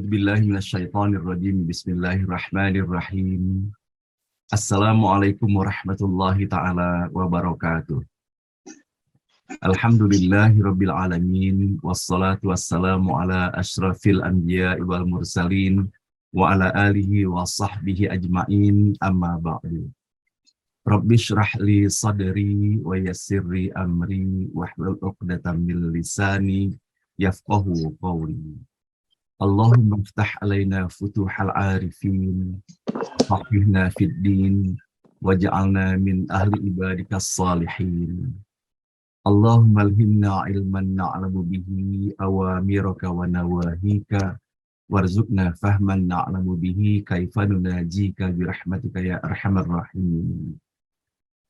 A'udzubillahi minasyaitonirrajim. Bismillahirrahmanirrahim. Assalamualaikum warahmatullahi ta'ala wabarakatuh. Alhamdulillahi rabbil alamin. Wassalatu wassalamu ala ashrafil anbiya wal mursalin. Wa ala alihi wa sahbihi ajma'in. Amma ba'du. Rabbi syrah li sadri wa yassirli amri. Wahlul uqdatam min lisani yafqahu qawli. Allahumma iftah alaina futuhal arifin, faqihna fid din, waj'alna min ahli ibadikas salihin. Allahumma alhimna ilman na'lamu bihi awamiraka wa nawahika, warzuqna fahman na'lamu bihi kaifa nunajika birahmatika ya arhamar rahimin.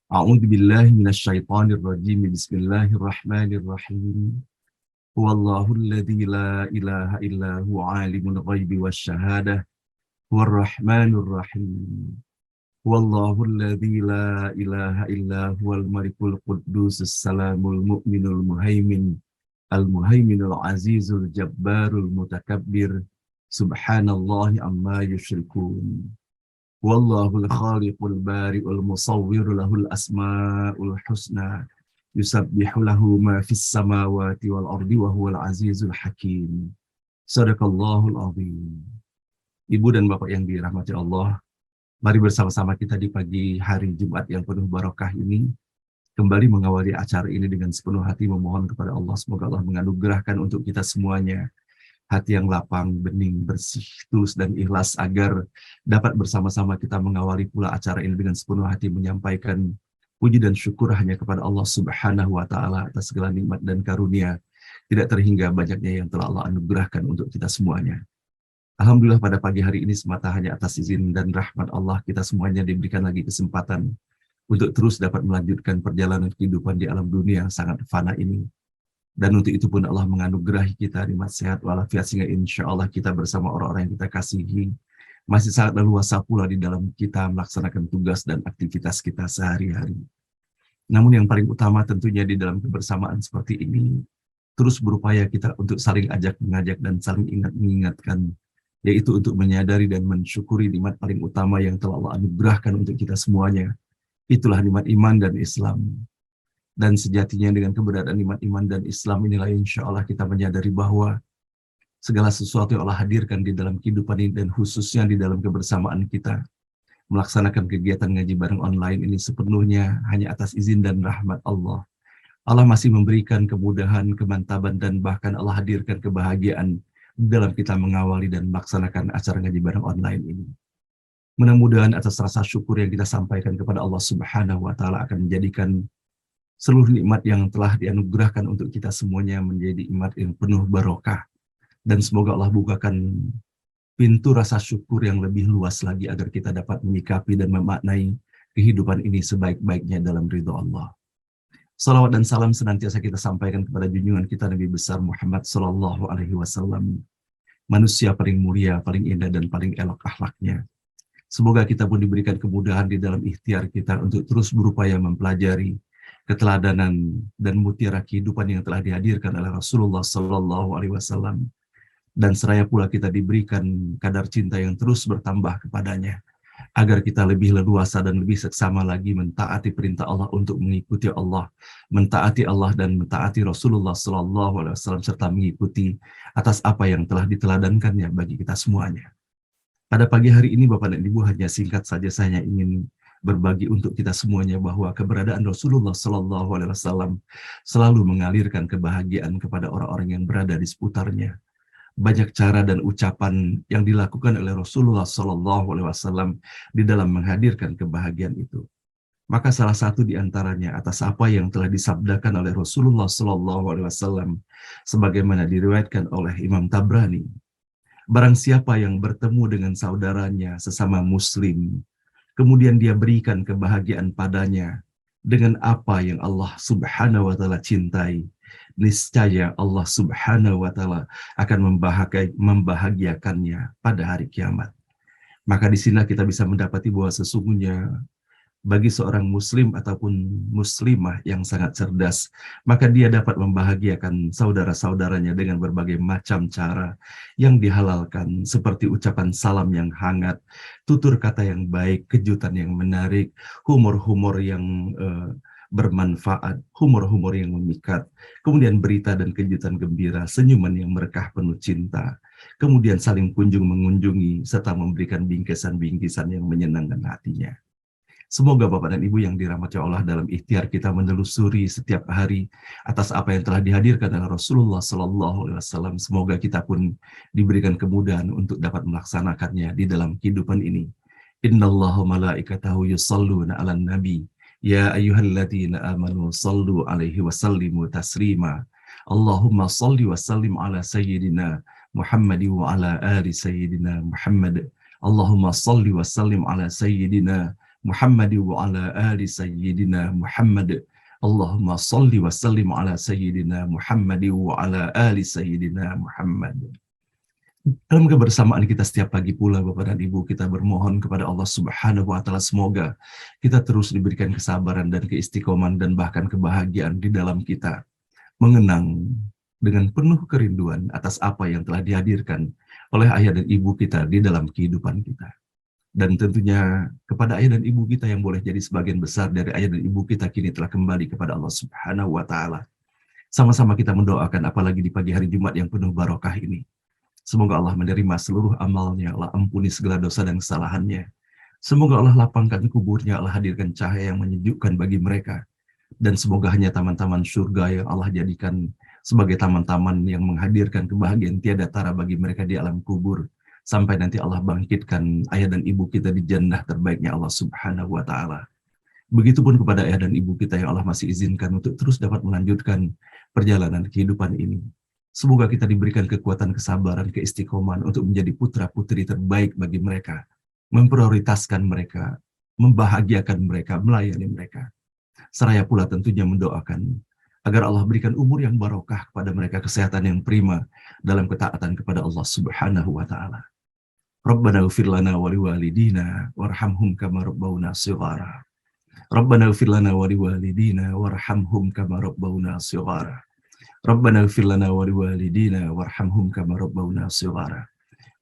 A'udzu billahi minasyaitonir rajim. Bismillahirrahmanirrahim. Huwallahu alladzi la ilaha illa huwa alimul ghaibi wasyahadah huwar rahmanur rahim. Huwallahu alladzi la ilaha illa huwal malikul quddusus salamul mu'minul muhaimin al-muhaiminul azizul jabbarul mutakabbir subhanallahi amma yusyrikun. Wallahul khaliqul bari'ul musawwir lahul asma'ul husna yusabbihu lahu ma fis samawati wal ardi wa huwal azizul hakim. Shadaqallahul azim. Ibu dan Bapak yang dirahmati Allah, mari bersama-sama kita di pagi hari Jumat yang penuh barakah ini kembali mengawali acara ini dengan sepenuh hati memohon kepada Allah, semoga Allah menganugerahkan untuk kita semuanya hati yang lapang, bening, bersih, tulus dan ikhlas agar dapat bersama-sama kita mengawali pula acara ini dengan sepenuh hati menyampaikan puji dan syukur hanya kepada Allah Subhanahu wa Ta'ala atas segala nikmat dan karunia tidak terhingga banyaknya yang telah Allah anugerahkan untuk kita semuanya. Alhamdulillah pada pagi hari ini semata hanya atas izin dan rahmat Allah kita semuanya diberikan lagi kesempatan untuk terus dapat melanjutkan perjalanan kehidupan di alam dunia yang sangat fana ini. Dan untuk itu pun Allah menganugerahi kita nikmat sehat walafiat sehingga insya Allah kita bersama orang-orang yang kita kasihi masih sangat leluasa pula di dalam kita melaksanakan tugas dan aktivitas kita sehari-hari. Namun yang paling utama tentunya di dalam kebersamaan seperti ini, terus berupaya kita untuk saling ajak-mengajak dan saling ingat-mengingatkan, yaitu untuk menyadari dan mensyukuri nikmat paling utama yang telah Allah anugerahkan untuk kita semuanya. Itulah nikmat iman dan Islam. Dan sejatinya dengan keberadaan nikmat iman dan Islam inilah insya Allah kita menyadari bahwa segala sesuatu yang Allah hadirkan di dalam kehidupan ini dan khususnya di dalam kebersamaan kita melaksanakan kegiatan ngaji bareng online ini sepenuhnya hanya atas izin dan rahmat Allah. Allah masih memberikan kemudahan, kemantaban dan bahkan Allah hadirkan kebahagiaan dalam kita mengawali dan melaksanakan acara ngaji bareng online ini. Mudah-mudahan atas rasa syukur yang kita sampaikan kepada Allah Subhanahu wa Ta'ala akan menjadikan seluruh nikmat yang telah dianugerahkan untuk kita semuanya menjadi nikmat yang penuh barokah. Dan semoga Allah bukakan pintu rasa syukur yang lebih luas lagi agar kita dapat menyikapi dan memaknai kehidupan ini sebaik-baiknya dalam ridho Allah. Salawat dan salam senantiasa kita sampaikan kepada junjungan kita Nabi besar Muhammad Sallallahu Alaihi Wasallam, manusia paling mulia, paling indah dan paling elok akhlaknya. Semoga kita pun diberikan kemudahan di dalam ikhtiar kita untuk terus berupaya mempelajari keteladanan dan mutiara kehidupan yang telah dihadirkan oleh Rasulullah Sallallahu Alaihi Wasallam. Dan seraya pula kita diberikan kadar cinta yang terus bertambah kepadanya, agar kita lebih leluasa dan lebih seksama lagi mentaati perintah Allah untuk mengikuti Allah, mentaati Allah dan mentaati Rasulullah Sallallahu Alaihi Wasallam serta mengikuti atas apa yang telah diteladankannya bagi kita semuanya. Pada pagi hari ini Bapak dan Ibu hanya singkat saja saya ingin berbagi untuk kita semuanya bahwa keberadaan Rasulullah Sallallahu Alaihi Wasallam selalu mengalirkan kebahagiaan kepada orang-orang yang berada di seputarnya. Banyak cara dan ucapan yang dilakukan oleh Rasulullah Sallallahu Alaihi Wasallam di dalam menghadirkan kebahagiaan itu. Maka salah satu di antaranya atas apa yang telah disabdakan oleh Rasulullah Sallallahu Alaihi Wasallam, sebagaimana diriwayatkan oleh Imam Tabrani. Barang siapa yang bertemu dengan saudaranya sesama Muslim, kemudian dia berikan kebahagiaan padanya dengan apa yang Allah Subhanahu Wa Taala cintai, niscaya Allah Subhanahu wa Ta'ala akan membahagiakannya pada hari kiamat. Maka di sini kita bisa mendapati bahwa sesungguhnya bagi seorang muslim ataupun muslimah yang sangat cerdas, maka dia dapat membahagiakan saudara-saudaranya dengan berbagai macam cara yang dihalalkan, seperti ucapan salam yang hangat, tutur kata yang baik, kejutan yang menarik, humor-humor yang bermanfaat, humor-humor yang memikat, kemudian berita dan kejutan gembira, senyuman yang merekah penuh cinta, kemudian saling kunjung mengunjungi, serta memberikan bingkisan-bingkisan yang menyenangkan hatinya. Semoga Bapak dan Ibu yang dirahmati Allah dalam ikhtiar kita menelusuri setiap hari atas apa yang telah dihadirkan oleh Rasulullah Sallallahu Alaihi Wasallam. Semoga kita pun diberikan kemudahan untuk dapat melaksanakannya di dalam kehidupan ini. Innallaha malaikatahu yusalluna 'alan nabi. Ya ayyuhalladzina amanu sallu 'alaihi wa sallimu taslima. Allahumma salli wa sallim ala sayyidina Muhammad wa ala ali sayyidina Muhammad. Allahumma salli wa sallim ala sayyidina Muhammad wa ala ali sayyidina Muhammad. Allahumma salli wa sallim ala sayyidina Muhammad wa ala ali sayyidina Muhammad. Dalam kebersamaan kita setiap pagi pula Bapak dan Ibu, kita bermohon kepada Allah Subhanahu wa taala semoga kita terus diberikan kesabaran dan keistiqomahan dan bahkan kebahagiaan di dalam kita mengenang dengan penuh kerinduan atas apa yang telah dihadirkan oleh ayah dan ibu kita di dalam kehidupan kita. Dan tentunya kepada ayah dan ibu kita yang boleh jadi sebagian besar dari ayah dan ibu kita kini telah kembali kepada Allah Subhanahu wa taala. Sama-sama kita mendoakan apalagi di pagi hari Jumat yang penuh barokah ini. Semoga Allah menerima seluruh amalnya, Allah ampuni segala dosa dan kesalahannya. Semoga Allah lapangkan kuburnya, Allah hadirkan cahaya yang menyejukkan bagi mereka. Dan semoga hanya taman-taman surga yang Allah jadikan sebagai taman-taman yang menghadirkan kebahagiaan tiada tara bagi mereka di alam kubur. Sampai nanti Allah bangkitkan ayah dan ibu kita di jannah terbaiknya Allah Subhanahu wa taala. Begitupun kepada ayah dan ibu kita yang Allah masih izinkan untuk terus dapat melanjutkan perjalanan kehidupan ini. Semoga kita diberikan kekuatan, kesabaran, keistiqomahan untuk menjadi putra-putri terbaik bagi mereka, memprioritaskan mereka, membahagiakan mereka, melayani mereka. Seraya pula tentunya mendoakan agar Allah berikan umur yang barokah kepada mereka, kesehatan yang prima dalam ketaatan kepada Allah Subhanahu wa taala. Rabbana ighfir lana wa liwalidina warhamhum kama rabbawna shighara. Rabbana ighfir lana wa liwalidina warhamhum kama rabbawna shighara. Rabbana ighfir lana wa liwalidina warhamhum kama rabbawna shighara.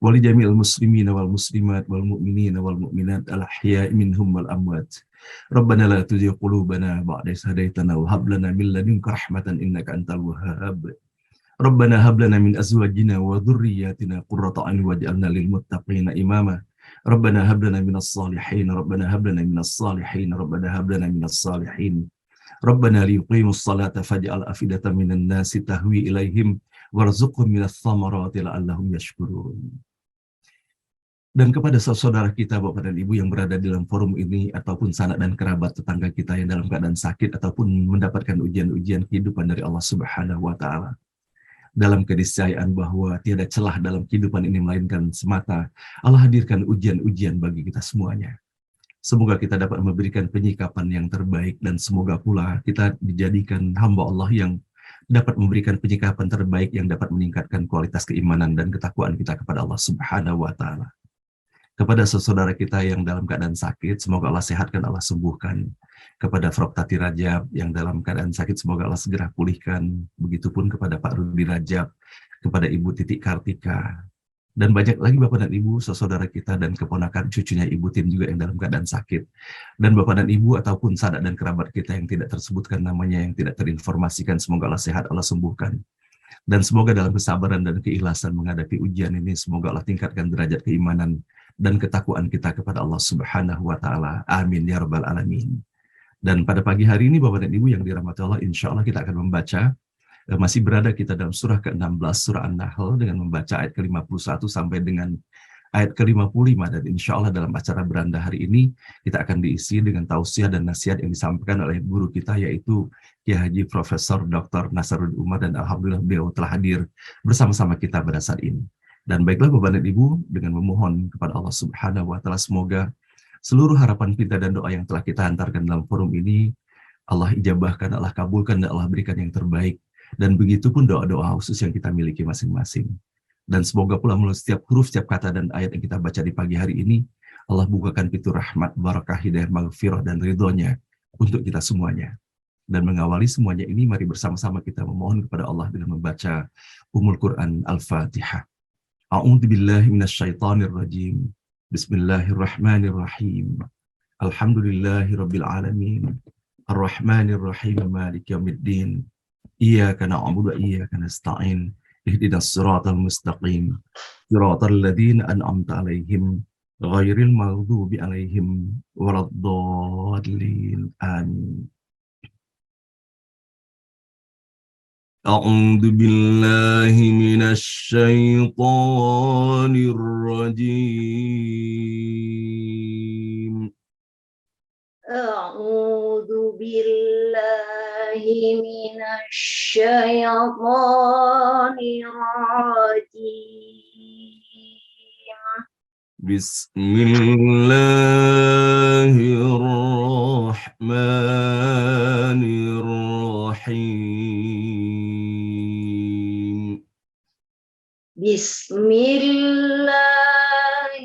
Wa li jami'il muslimina wal muslimat wal mu'minina wal mu'minat al ahya'i minhum wal amwat. Rabbana la tuzigh qulubana ba'da idh hadaytana wa hab lana min ladunka rahmatan innaka antal wahhab. Rabbana hab lana min azwajina wa dhurriyyatina qurrata a'yun waj'alna lil muttaqina imama. Rabbana hab lana minas salihin, Rabbana hab lana minas salihin, Rabbana hab lana minas salihin. Rabbana liyuqimus salata faj'al afidatan minan nasi tahwi ilaihim warzuqhum minas thamarati la'allahum yashkurun. Dan kepada saudara kita, Bapak dan Ibu yang berada di dalam forum ini, ataupun sanak dan kerabat tetangga kita yang dalam keadaan sakit, ataupun mendapatkan ujian-ujian kehidupan dari Allah Subhanahu wa ta'ala. Dalam keniscayaan bahwa tiada celah dalam kehidupan ini melainkan semata Allah hadirkan ujian-ujian bagi kita semuanya. Semoga kita dapat memberikan penyikapan yang terbaik dan semoga pula kita dijadikan hamba Allah yang dapat memberikan penyikapan terbaik yang dapat meningkatkan kualitas keimanan dan ketakwaan kita kepada Allah Subhanahu wa ta'ala. Kepada saudara kita yang dalam keadaan sakit, semoga Allah sehatkan, Allah sembuhkan. Kepada Prof. Tati Rajab yang dalam keadaan sakit, semoga Allah segera pulihkan. Begitupun kepada Pak Rudi Rajab, kepada Ibu Titik Kartika, dan banyak lagi Bapak dan Ibu, saudara kita dan keponakan cucunya Ibu Tin juga yang dalam keadaan sakit. Dan Bapak dan Ibu ataupun sanak dan kerabat kita yang tidak tersebutkan namanya, yang tidak terinformasikan, semoga Allah sehat, Allah sembuhkan. Dan semoga dalam kesabaran dan keikhlasan menghadapi ujian ini, semoga Allah tingkatkan derajat keimanan dan ketakwaan kita kepada Allah Subhanahu wa ta'ala. Amin ya rabbal alamin. Dan pada pagi hari ini Bapak dan Ibu yang dirahmati Allah, insya Allah kita akan membaca, masih berada kita dalam surah ke-16, surah An-Nahl, dengan membaca ayat ke-51 sampai dengan ayat ke-55. Dan insya Allah dalam acara beranda hari ini, kita akan diisi dengan tausiah dan nasihat yang disampaikan oleh guru kita, yaitu Kiai Haji Profesor Dr. Nasaruddin Umar, dan alhamdulillah beliau telah hadir bersama-sama kita pada saat ini. Dan baiklah Bapak dan Ibu, dengan memohon kepada Allah Subhanahu wa ta'ala, semoga seluruh harapan kita dan doa yang telah kita hantarkan dalam forum ini, Allah ijabahkan, Allah kabulkan, dan Allah berikan yang terbaik. Dan begitu pun doa-doa khusus yang kita miliki masing-masing. Dan semoga pula melalui setiap huruf, setiap kata dan ayat yang kita baca di pagi hari ini, Allah bukakan pintu rahmat, barakah, hidayah, maghfirah, dan ridhonya untuk kita semuanya. Dan mengawali semuanya ini, mari bersama-sama kita memohon kepada Allah dengan membaca Ummul Quran Al-Fatihah. A'udzu billahi minasyaitonir rajim. Bismillahirrahmanirrahim. Alhamdulillahi rabbil alamin. Ar-Rahmanir Rahim, Maliki yaumiddin. Iyyaka na'budu wa iyyaka nasta'in. Ihdinas siratal mustaqim. Siratal ladzina an'amta 'alaihim ghairil maghdubi 'alaihim waladdallin. Amin. أعوذ بالله من الشيطان الرجيم. أعوذ بالله من الشيطان الرجيم. بسم الله الرحمن الرحيم. بسم الله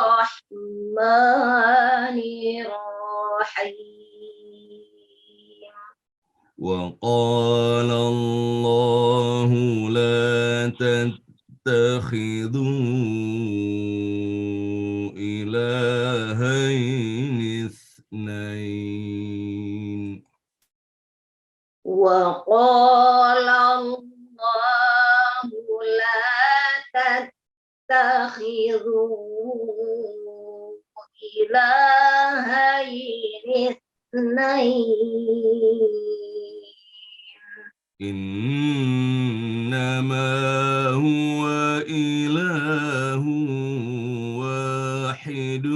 الرحمن الرحيم. وقال الله لا تتخذوا إلهين اثنين. وقال الله لا تتخذوا إلهين اثنين. إنما هو إله واحد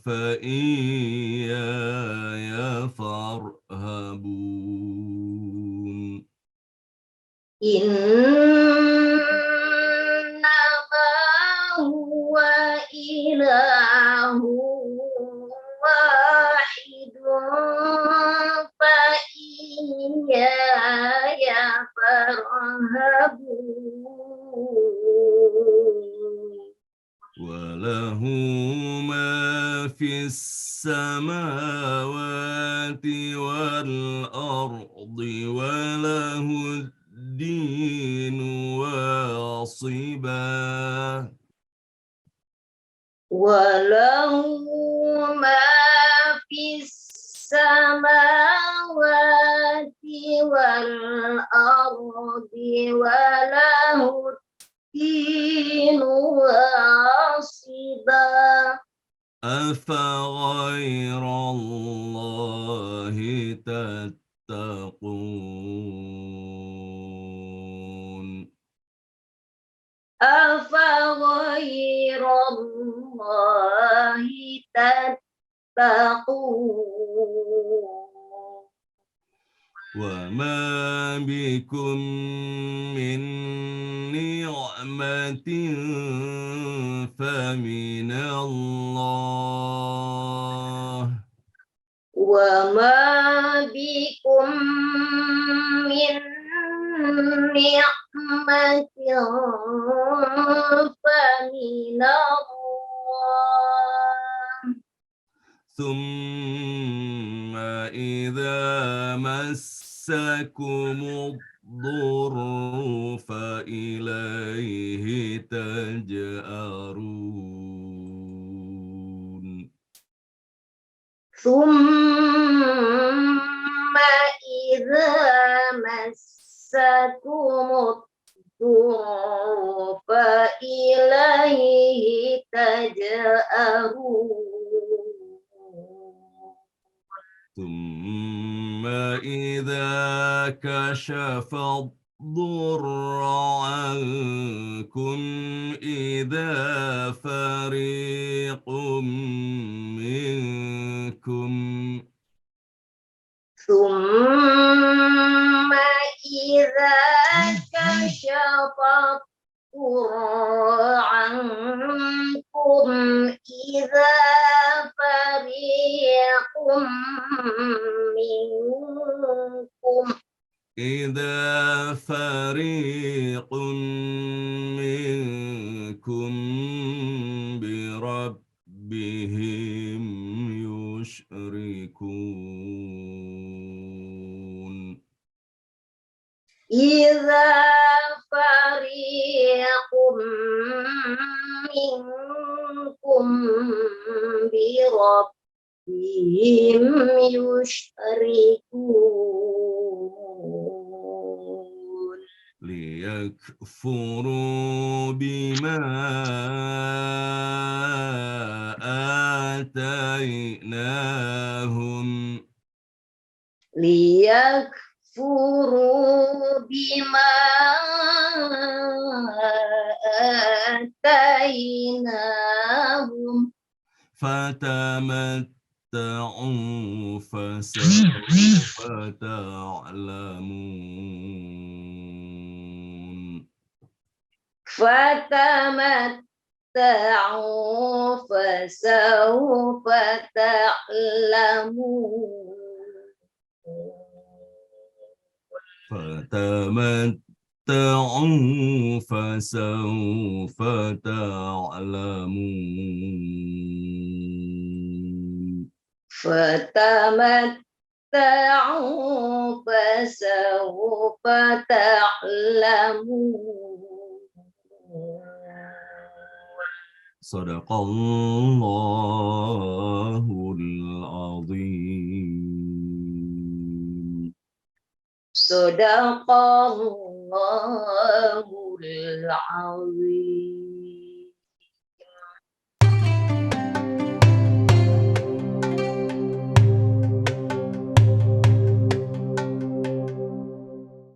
فإياي فارهبون. إنما هو إله واحد فإياي فارهبون. وله ما في السماوات والأرض وله الدين واصبا. وله ما في السماوات والأرض وله الدين واصبا. أفغير الله تتقون. أفغير الله تتقون. وما بكم من نعمة فمن الله. وما بكم من نعمة فمن الله. ثم إذا مسكم الضر فإليه تجأرون. ثم إذا مسكم الضر فإليه تجأرون. ثم إذا كشف الضر عنكم إذا فريق منكم ثم إذا كشف الضر عنكم إذا فريق منكم ربهم يشركون إذا فريق منكم بربهم يشركون ليكفروا بما آتيناهم ليكفروا بما آتيناهم فتمتعوا فسوف تعلمون فتمتعوا فسوف تعلمون فتمتعوا فسوف تعلمون فتمتعوا فسوف تعلمون صدق الله العظيم صدق الله العظيم